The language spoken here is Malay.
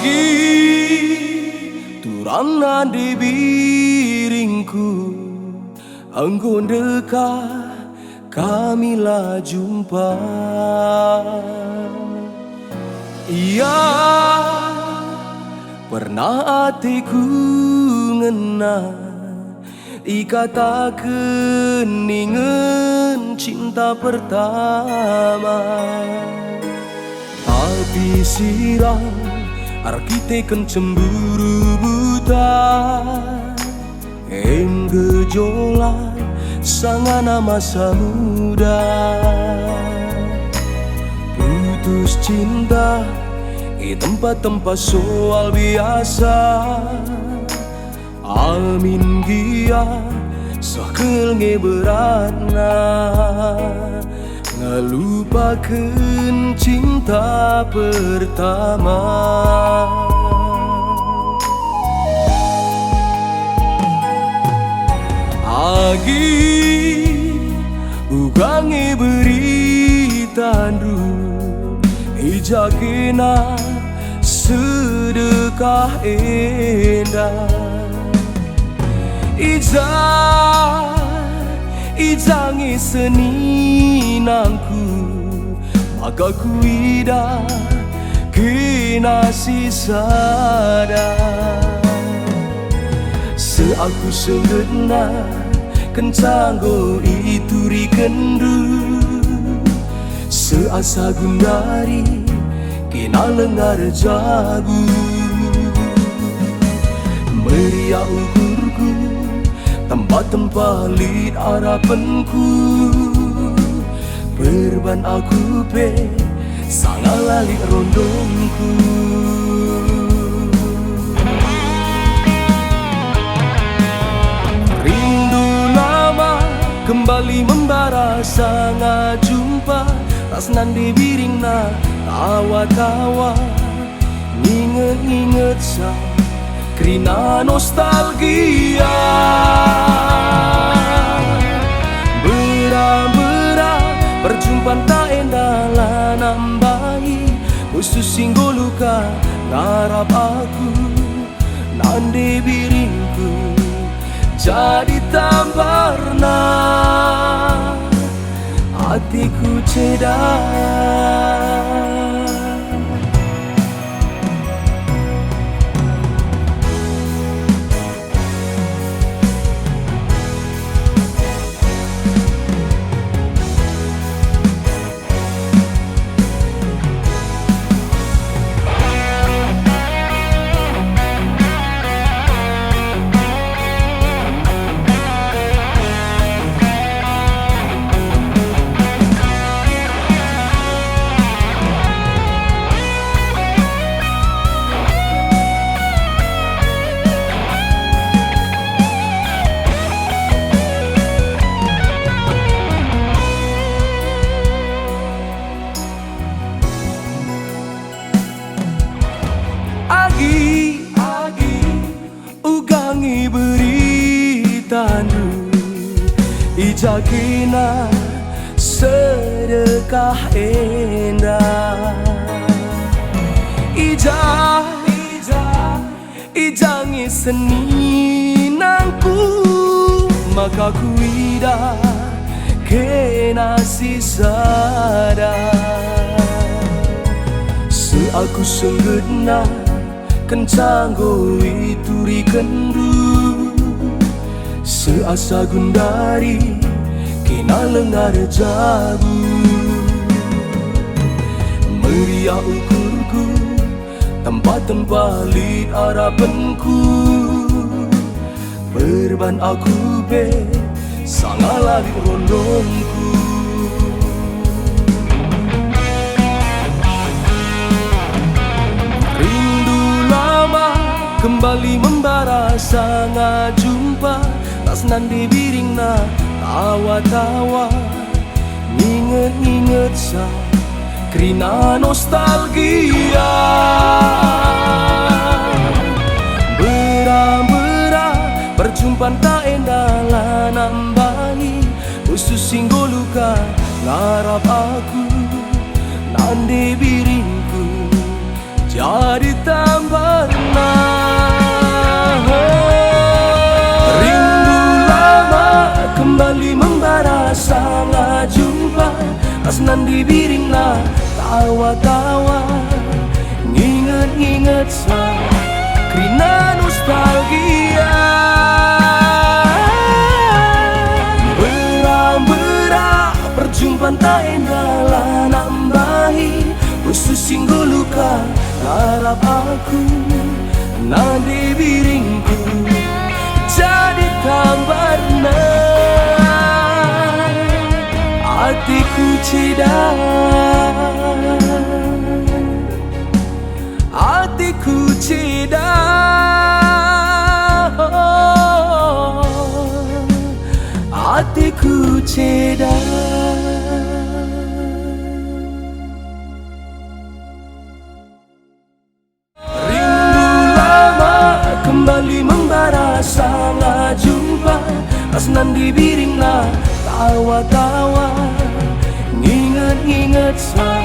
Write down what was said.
Agi turana di biringku, anggun dekat kamilah jumpa. Ia pernah hatiku ngena, ikatakan ingin cinta pertama. Tapi sirang arkiteken cemburu buta, yang gejolak sangana masa muda. Putus cinta tempat-tempat soal biasa. Amin gia sakel ngeberatna, ngelupakan cinta pertama. Agi ugangi beritandu, ijakina sedekah endah. Ijangi seninangku, maka ku ida kena sisada. Seaku senggetna kencanggo ituri kendu, seasa gundari kena lengar jagu. Meriah ukurku tempat-tempat lid harapanku, berban aku pe sangat lalik rondongku. Rindu lama kembali membara, sangat jumpa rasnan di biringna tawa-tawa, inget-inget sa krina nostalgia. Bera-bera perjumpaan tak endah lah nambahi, khusus singgo luka ngarap aku nande biringku jadi tambarna hatiku cedak. Agi ugangi beritandu, ijakina sedekah endah. Ijangi seninangku, maka ku ida kena sisada. Seaku senggetna kencanggo ituri kendu, seasa gundari kena lengar jagu. Meriah ukurku tempat-tempat lid harapanku, berban aku be sangat lalik rondongku. Kembali membara, sangat jumpa rasnan di biringna tawa-tawa, inget-inget sa krina nostalgia. Bera-bera perjumpaan tak endah lah nambahi, khusus singgo luka ngarap aku nande biringku jadi tambah asnan di biring na tawa-tawa, nginget-nginget sa krina nostalgia. Bera-bera perjumpaan tak indah lah nambahi, khusus singgul luka harap aku nadi biringku jadi tambarna. Hatiku cedar, hatiku cedar, hatiku cedar. Rindu lama kembali membara, salah jumpa asnan di biring na tawa-tawa, nginget-nginget sa